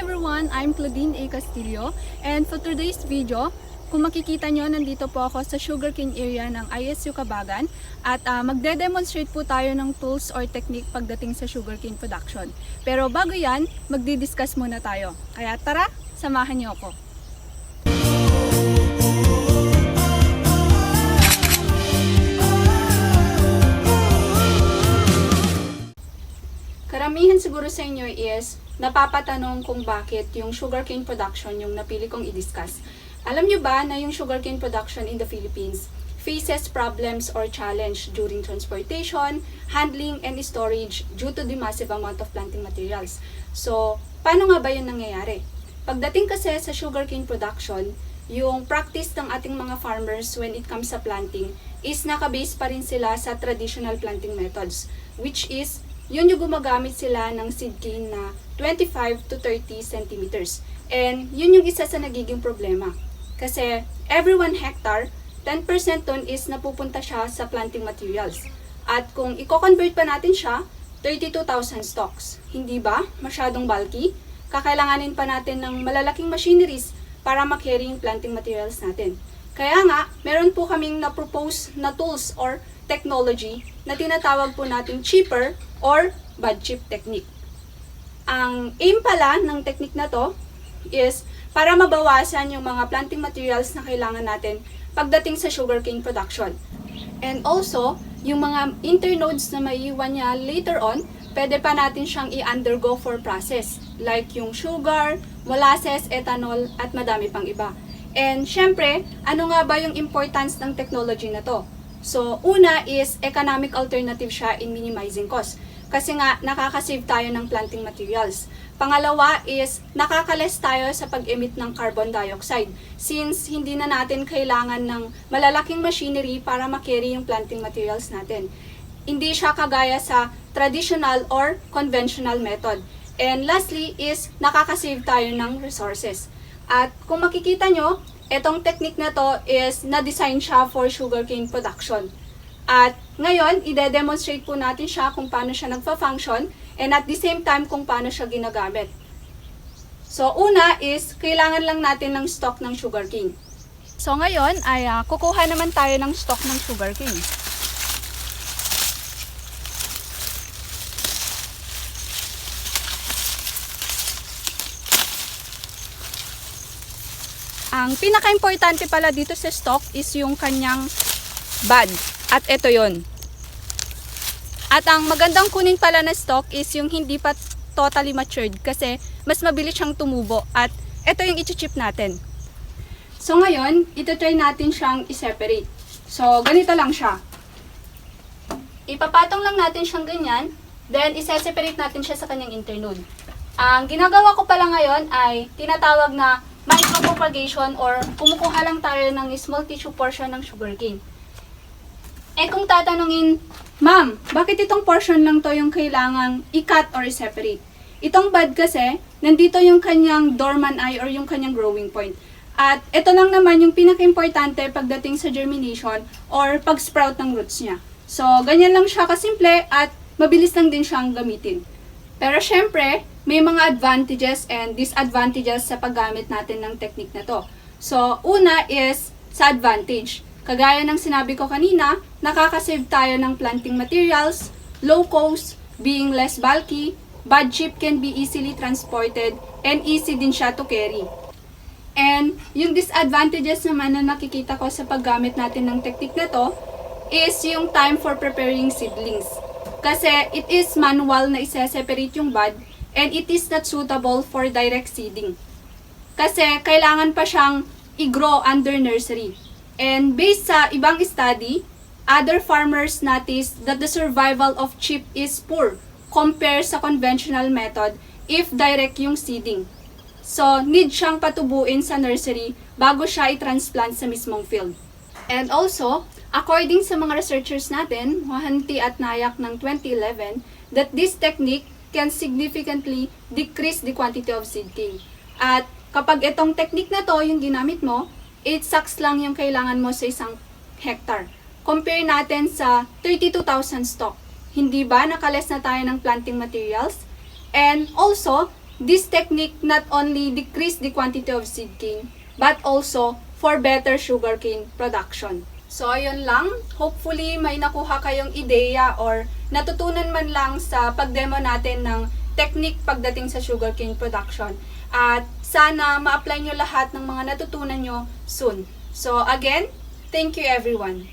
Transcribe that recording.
everyone, I'm Claudine A. Castillo, and for today's video, kung makikita nyo, nandito po ako sa sugarcane area ng ISU Cabagan at magde-demonstrate po tayo ng tools or technique pagdating sa sugarcane production. Pero bago yan, magdi-discuss muna tayo. Kaya tara, samahan nyo ako. Karamihan siguro sa inyo is napapatanong kung bakit yung sugarcane production yung napili kong i-discuss. Alam nyo ba na yung sugarcane production in the Philippines faces problems or challenge during transportation, handling, and storage due to the massive amount of planting materials. So, paano nga ba yun nangyayari? Pagdating kasi sa sugarcane production, yung practice ng ating mga farmers when it comes sa planting is nakabase pa rin sila sa traditional planting methods, which is yun yung gumagamit sila ng seed cane na 25 to 30 centimeters. And yun yung isa sa nagiging problema. Kasi every 1 hectare, 10% ton is napupunta siya sa planting materials. At kung i-convert pa natin siya, 32,000 stalks. Hindi ba? Masyadong bulky. Kakailanganin pa natin ng malalaking machineries para makarry yung planting materials natin. Kaya nga, meron po kaming na-propose na tools or technology na tinatawag po natin chipper or bud chip technique. Ang aim pala ng technique na to is para mabawasan yung mga planting materials na kailangan natin pagdating sa sugarcane production. And also, yung mga internodes na maiiwan niya later on, pwede pa natin siyang i-undergo for process like yung sugar, molasses, ethanol, at madami pang iba. And syempre, ano nga ba yung importance ng technology na to? So, una is economic alternative siya in minimizing cost. Kasi nga, nakaka-save tayo ng planting materials. Pangalawa is, nakaka-less tayo sa pag-emit ng carbon dioxide. Since hindi na natin kailangan ng malalaking machinery para makarry yung planting materials natin. Hindi siya kagaya sa traditional or conventional method. And lastly is, nakaka-save tayo ng resources. At kung makikita nyo, etong technique na to is na-design siya for sugarcane production. At ngayon, ide-demonstrate po natin siya kung paano siya nagfa-function and at the same time kung paano siya ginagamit. So, una is, kailangan lang natin ng stock ng sugarcane. So, ngayon ay kukuha naman tayo ng stock ng sugarcane. Ang pinaka-importante pala dito sa stock is yung kanyang bud. At ito yon. At ang magandang kunin pala na stock is yung hindi pa totally matured kasi mas mabilis siyang tumubo. At ito yung i-chip natin. So ngayon, ito-try natin siyang i-separate. So ganito lang siya. Ipapatong lang natin siyang ganyan. Then i-separate natin siya sa kanyang internode. Ang ginagawa ko pala ngayon ay tinatawag na micropropagation or kumukuha lang tayo ng small tissue portion ng sugarcane. Eh kung tatanungin, ma'am, bakit itong portion lang to yung kailangang i-cut or i-separate? Itong bud kasi, nandito yung kanyang dormant eye or yung kanyang growing point. At ito lang naman yung pinaka-importante pagdating sa germination or pag-sprout ng roots niya. So, ganyan lang siya kasimple at mabilis lang din siyang gamitin. Pero syempre, may mga advantages and disadvantages sa paggamit natin ng technique na to. So, una is sa advantage. Kagaya ng sinabi ko kanina, nakaka-save tayo ng planting materials, low cost, being less bulky, bud chip can be easily transported, and easy din siya to carry. And yung disadvantages naman na nakikita ko sa paggamit natin ng technique na to is yung time for preparing seedlings. Kasi it is manual na isa-separate yung bud and it is not suitable for direct seeding. Kasi kailangan pa siyang i-grow under nursery. And based sa ibang study, other farmers noticed that the survival of chip is poor compared sa conventional method if direct yung seeding. So, need siyang patubuin sa nursery bago siya i-transplant sa mismong field. And also, according sa mga researchers natin, Mohanty at Nayak ng 2011, that this technique can significantly decrease the quantity of seed cane. At kapag itong technique na to yung ginamit mo, 8 sacks lang yung kailangan mo sa isang hectare. Compare natin sa 32,000 stock. Hindi ba nakaless na tayo ng planting materials? And also, This technique not only decrease the quantity of seed cane, but also for better sugarcane production. So, ayun lang. Hopefully, may nakuha kayong ideya or natutunan man lang sa pagdemo natin ng technique pagdating sa sugarcane production. At sana ma-apply nyo lahat ng mga natutunan nyo soon. So, again, thank you everyone.